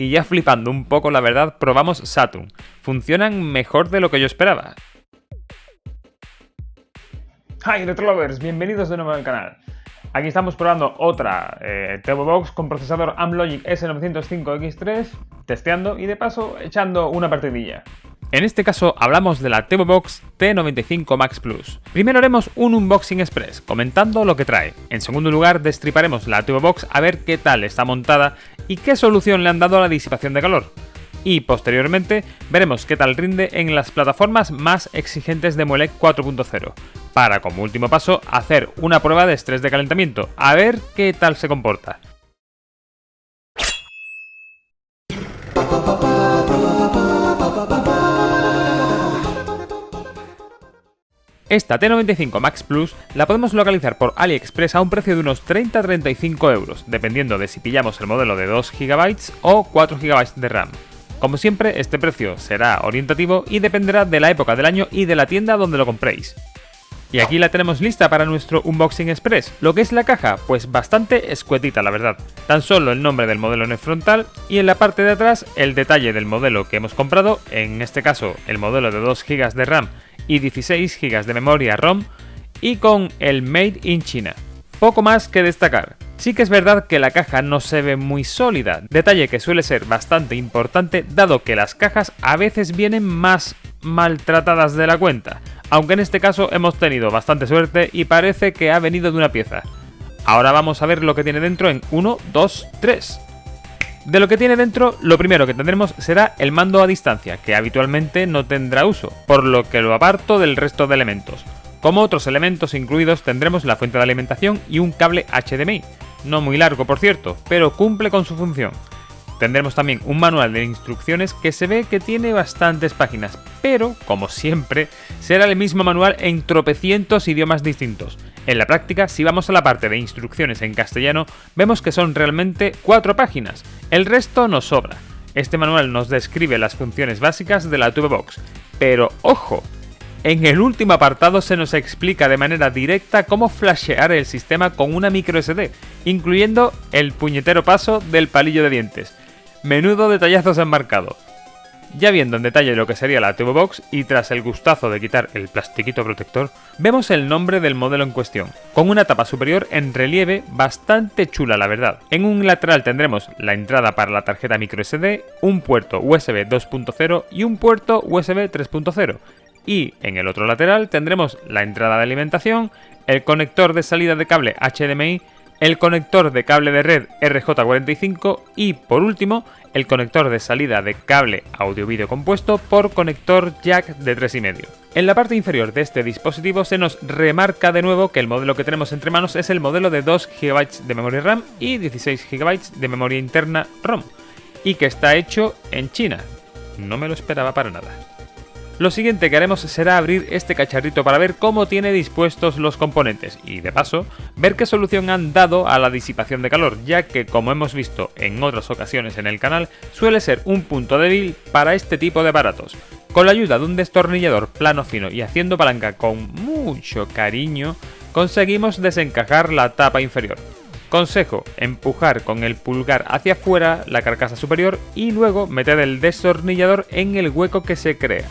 Y ya flipando un poco la verdad, probamos Saturn. Funcionan mejor de lo que yo esperaba. Hi Retrolovers, bienvenidos de nuevo al canal. Aquí estamos probando otra TV Box con procesador Amlogic S905X3, testeando y de paso echando una partidilla. En este caso hablamos de la TV Box T95 Max Plus. Primero haremos un unboxing express, comentando lo que trae. En segundo lugar destriparemos la TV Box a ver qué tal está montada y qué solución le han dado a la disipación de calor. Y posteriormente veremos qué tal rinde en las plataformas más exigentes de Moelec 4.0, para como último paso hacer una prueba de estrés de calentamiento, a ver qué tal se comporta. Esta T95 Max Plus la podemos localizar por AliExpress a un precio de unos 30-35 euros, dependiendo de si pillamos el modelo de 2 GB o 4 GB de RAM. Como siempre, este precio será orientativo y dependerá de la época del año y de la tienda donde lo compréis. Y aquí la tenemos lista para nuestro Unboxing Express. Lo que es la caja, pues bastante escuetita la verdad. Tan solo el nombre del modelo en el frontal y en la parte de atrás el detalle del modelo que hemos comprado, en este caso el modelo de 2 GB de RAM y 16 GB de memoria ROM, y con el Made in China. Poco más que destacar. Sí que es verdad que la caja no se ve muy sólida, detalle que suele ser bastante importante dado que las cajas a veces vienen más maltratadas de la cuenta, aunque en este caso hemos tenido bastante suerte y parece que ha venido de una pieza. Ahora vamos a ver lo que tiene dentro en 1, 2, 3. De lo que tiene dentro, lo primero que tendremos será el mando a distancia, que habitualmente no tendrá uso, por lo que lo aparto del resto de elementos. Como otros elementos incluidos tendremos la fuente de alimentación y un cable HDMI, no muy largo por cierto, pero cumple con su función. Tendremos también un manual de instrucciones que se ve que tiene bastantes páginas, pero, como siempre, será el mismo manual en tropecientos idiomas distintos. En la práctica, si vamos a la parte de instrucciones en castellano, vemos que son realmente 4 páginas, el resto nos sobra. Este manual nos describe las funciones básicas de la TV Box, pero ¡ojo! En el último apartado se nos explica de manera directa cómo flashear el sistema con una microSD, incluyendo el puñetero paso del palillo de dientes. Menudo detallazos han marcado. Ya viendo en detalle lo que sería la TV Box y tras el gustazo de quitar el plastiquito protector, vemos el nombre del modelo en cuestión, con una tapa superior en relieve bastante chula la verdad. En un lateral tendremos la entrada para la tarjeta microSD, un puerto USB 2.0 y un puerto USB 3.0. Y en el otro lateral tendremos la entrada de alimentación, el conector de salida de cable HDMI, el conector de cable de red RJ45 y, por último, el conector de salida de cable audio-vídeo compuesto por conector jack de 3,5. En la parte inferior de este dispositivo se nos remarca de nuevo que el modelo que tenemos entre manos es el modelo de 2 GB de memoria RAM y 16 GB de memoria interna ROM, y que está hecho en China. No me lo esperaba para nada. Lo siguiente que haremos será abrir este cacharrito para ver cómo tiene dispuestos los componentes y, de paso, ver qué solución han dado a la disipación de calor, ya que, como hemos visto en otras ocasiones en el canal, suele ser un punto débil para este tipo de aparatos. Con la ayuda de un destornillador plano fino y haciendo palanca con mucho cariño, conseguimos desencajar la tapa inferior. Consejo: empujar con el pulgar hacia afuera la carcasa superior y luego meter el destornillador en el hueco que se crea.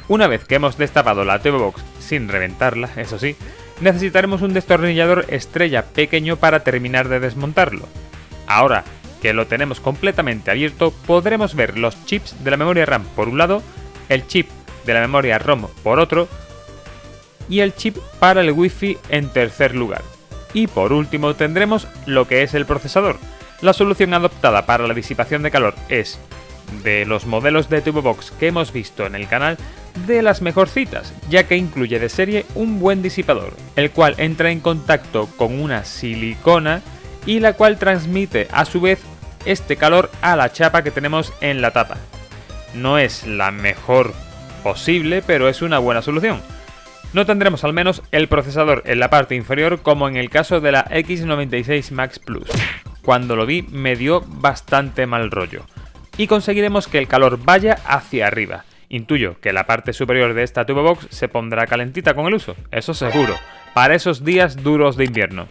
Una vez que hemos destapado la TV Box sin reventarla, eso sí, necesitaremos un destornillador estrella pequeño para terminar de desmontarlo. Ahora que lo tenemos completamente abierto, podremos ver los chips de la memoria RAM por un lado, el chip de la memoria ROM por otro y el chip para el Wi-Fi en tercer lugar. Y por último tendremos lo que es el procesador. La solución adoptada para la disipación de calor es, de los modelos de TV Box que hemos visto en el canal, de las mejorcitas, ya que incluye de serie un buen disipador, el cual entra en contacto con una silicona y la cual transmite a su vez este calor a la chapa que tenemos en la tapa. No es la mejor posible, pero es una buena solución. No tendremos al menos el procesador en la parte inferior como en el caso de la X96 Max Plus. Cuando lo vi me dio bastante mal rollo. Y conseguiremos que el calor vaya hacia arriba. Intuyo que la parte superior de esta TV Box se pondrá calentita con el uso, eso seguro, para esos días duros de invierno.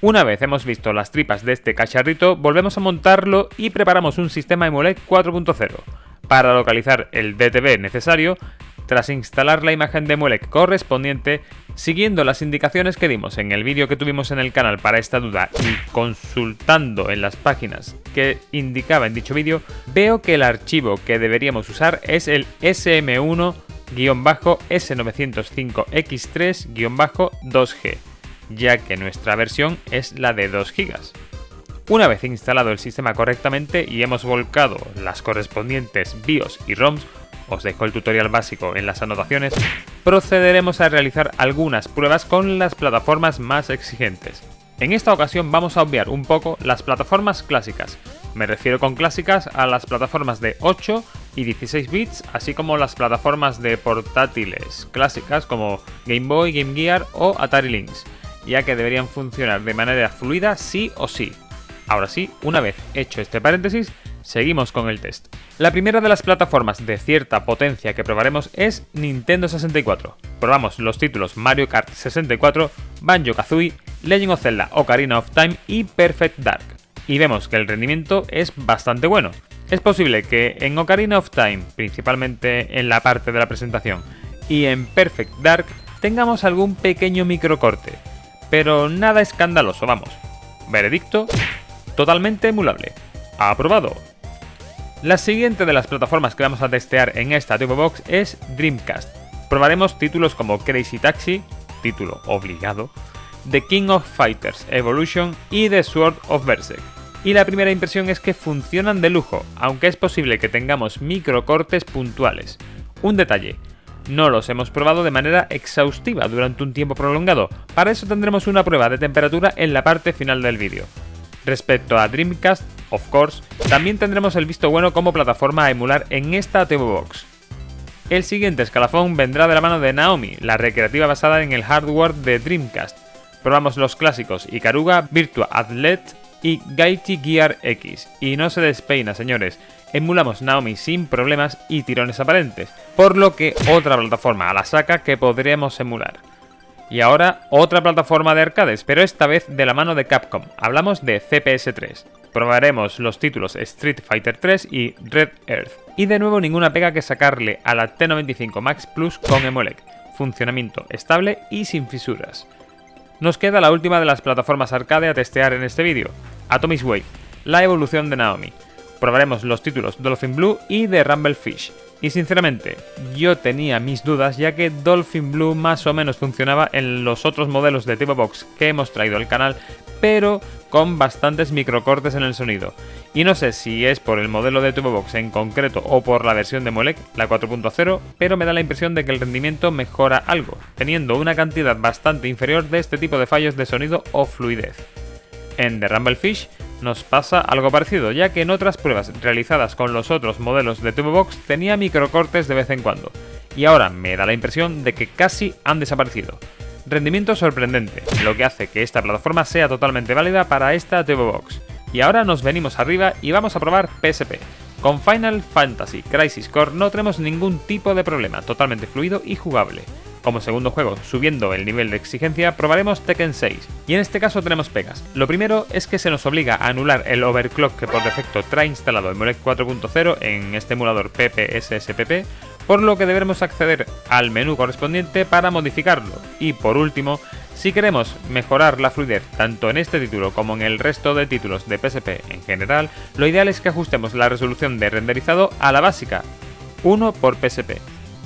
Una vez hemos visto las tripas de este cacharrito, volvemos a montarlo y preparamos un sistema EmuLEC 4.0. Para localizar el DTB necesario, tras instalar la imagen de EmuLEC correspondiente, siguiendo las indicaciones que dimos en el vídeo que tuvimos en el canal para esta duda y consultando en las páginas que indicaba en dicho vídeo, veo que el archivo que deberíamos usar es el SM1-S905X3-2G, ya que nuestra versión es la de 2 GB. Una vez instalado el sistema correctamente y hemos volcado las correspondientes BIOS y ROMs, os dejo el tutorial básico en las anotaciones, procederemos a realizar algunas pruebas con las plataformas más exigentes. En esta ocasión vamos a obviar un poco las plataformas clásicas. Me refiero con clásicas a las plataformas de 8 y 16 bits, así como las plataformas de portátiles clásicas como Game Boy, Game Gear o Atari Lynx, ya que deberían funcionar de manera fluida sí o sí. Ahora sí, una vez hecho este paréntesis, seguimos con el test. La primera de las plataformas de cierta potencia que probaremos es Nintendo 64. Probamos los títulos Mario Kart 64, Banjo-Kazooie, Legend of Zelda Ocarina of Time y Perfect Dark. Y vemos que el rendimiento es bastante bueno. Es posible que en Ocarina of Time, principalmente en la parte de la presentación, y en Perfect Dark tengamos algún pequeño microcorte, pero nada escandaloso, vamos. Veredicto: totalmente emulable. Aprobado. La siguiente de las plataformas que vamos a testear en esta TV Box es Dreamcast. Probaremos títulos como Crazy Taxi, título obligado, The King of Fighters Evolution y The Sword of Berserk. Y la primera impresión es que funcionan de lujo, aunque es posible que tengamos microcortes puntuales. Un detalle: no los hemos probado de manera exhaustiva durante un tiempo prolongado, para eso tendremos una prueba de temperatura en la parte final del vídeo. Respecto a Dreamcast, of course, también tendremos el visto bueno como plataforma a emular en esta TV Box. El siguiente escalafón vendrá de la mano de Naomi, la recreativa basada en el hardware de Dreamcast. Probamos los clásicos Ikaruga, Virtua Athlete y Guilty Gear X, y no se despeina, señores. Emulamos Naomi sin problemas y tirones aparentes, por lo que otra plataforma a la saca que podremos emular. Y ahora otra plataforma de arcades, pero esta vez de la mano de Capcom. Hablamos de CPS3. Probaremos los títulos Street Fighter 3 y Red Earth. Y de nuevo ninguna pega que sacarle a la T95 Max Plus con EmuLEC. Funcionamiento estable y sin fisuras. Nos queda la última de las plataformas arcade a testear en este vídeo, Atomic Wave, la evolución de Naomi. Probaremos los títulos Dolphin Blue y The Rumble Fish. Y sinceramente, yo tenía mis dudas, ya que Dolphin Blue más o menos funcionaba en los otros modelos de TV Box que hemos traído al canal, pero con bastantes microcortes en el sonido. Y no sé si es por el modelo de TV Box en concreto o por la versión de EmuLEC, la 4.0, pero me da la impresión de que el rendimiento mejora algo, teniendo una cantidad bastante inferior de este tipo de fallos de sonido o fluidez. En The Rumble Fish nos pasa algo parecido, ya que en otras pruebas realizadas con los otros modelos de TV Box tenía microcortes de vez en cuando, y ahora me da la impresión de que casi han desaparecido. Rendimiento sorprendente, lo que hace que esta plataforma sea totalmente válida para esta TV Box. Y ahora nos venimos arriba y vamos a probar PSP. Con Final Fantasy Crisis Core no tenemos ningún tipo de problema, totalmente fluido y jugable. Como segundo juego, subiendo el nivel de exigencia, probaremos Tekken 6, y en este caso tenemos pegas. Lo primero es que se nos obliga a anular el overclock que por defecto trae instalado EmuLEC 4.0 en este emulador PPSSPP, por lo que deberemos acceder al menú correspondiente para modificarlo. Y por último, si queremos mejorar la fluidez tanto en este título como en el resto de títulos de PSP en general, lo ideal es que ajustemos la resolución de renderizado a la básica, 1 por PSP.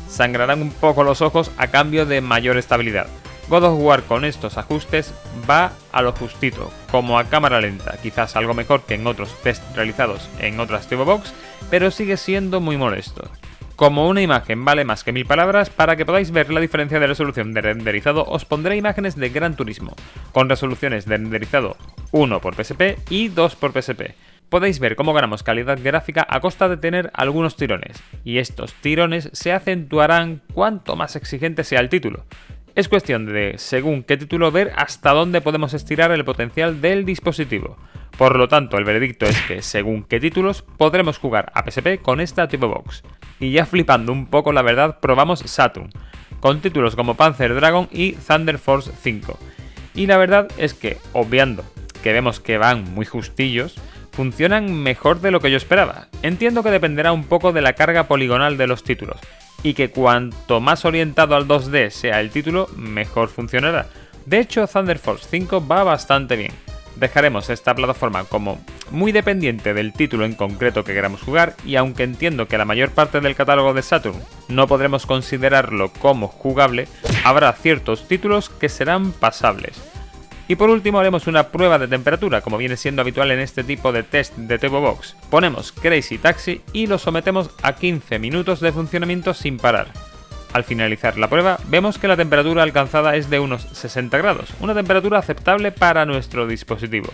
Sangrarán un poco los ojos a cambio de mayor estabilidad. God of War con estos ajustes va a lo justito, como a cámara lenta, quizás algo mejor que en otros test realizados en otras TV Box, pero sigue siendo muy molesto. Como una imagen vale más que 1000 palabras, para que podáis ver la diferencia de resolución de renderizado os pondré imágenes de Gran Turismo, con resoluciones de renderizado 1 por PSP y 2 por PSP. Podéis ver cómo ganamos calidad gráfica a costa de tener algunos tirones, y estos tirones se acentuarán cuanto más exigente sea el título. Es cuestión de, según qué título, ver hasta dónde podemos estirar el potencial del dispositivo. Por lo tanto, el veredicto es que, según qué títulos, podremos jugar a PSP con esta TV Box. Y ya flipando un poco la verdad, probamos Saturn, con títulos como Panzer Dragoon y Thunder Force 5. y la verdad es que, obviando que vemos que van muy justillos, funcionan mejor de lo que yo esperaba. Entiendo que dependerá un poco de la carga poligonal de los títulos, y que cuanto más orientado al 2D sea el título, mejor funcionará. De hecho, Thunder Force 5 va bastante bien. Dejaremos esta plataforma como muy dependiente del título en concreto que queramos jugar, y aunque entiendo que la mayor parte del catálogo de Saturn no podremos considerarlo como jugable, habrá ciertos títulos que serán pasables. Y por último haremos una prueba de temperatura, como viene siendo habitual en este tipo de test de TV Box. Ponemos Crazy Taxi y lo sometemos a 15 minutos de funcionamiento sin parar. Al finalizar la prueba, vemos que la temperatura alcanzada es de unos 60 grados, una temperatura aceptable para nuestro dispositivo.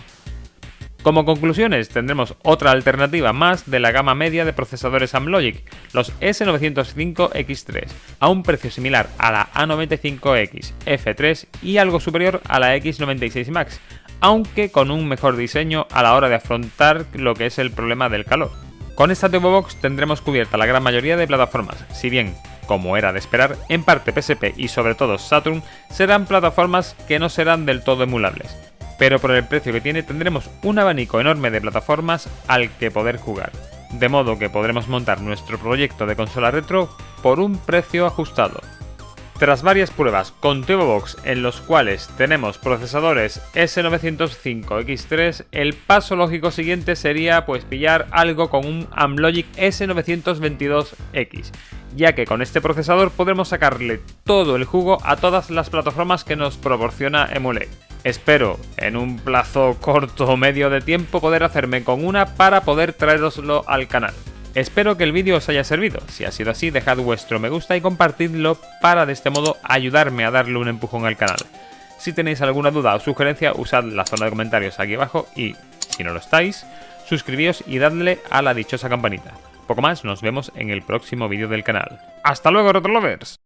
Como conclusiones, tendremos otra alternativa más de la gama media de procesadores Amlogic, los S905X3, a un precio similar a la A95X F3 y algo superior a la X96 Max, aunque con un mejor diseño a la hora de afrontar lo que es el problema del calor. Con esta TV Box tendremos cubierta la gran mayoría de plataformas, si bien, como era de esperar, en parte PSP y sobre todo Saturn serán plataformas que no serán del todo emulables. Pero por el precio que tiene tendremos un abanico enorme de plataformas al que poder jugar, de modo que podremos montar nuestro proyecto de consola retro por un precio ajustado. Tras varias pruebas con TV Box en los cuales tenemos procesadores S905X3, el paso lógico siguiente sería pues pillar algo con un Amlogic S922X, ya que con este procesador podremos sacarle todo el jugo a todas las plataformas que nos proporciona Emulate. Espero, en un plazo corto o medio de tiempo, poder hacerme con una para poder traeroslo al canal. Espero que el vídeo os haya servido. Si ha sido así, dejad vuestro me gusta y compartidlo para de este modo ayudarme a darle un empujón al canal. Si tenéis alguna duda o sugerencia, usad la zona de comentarios aquí abajo y, si no lo estáis, suscribíos y dadle a la dichosa campanita. Poco más, nos vemos en el próximo vídeo del canal. ¡Hasta luego, Retro Lovers!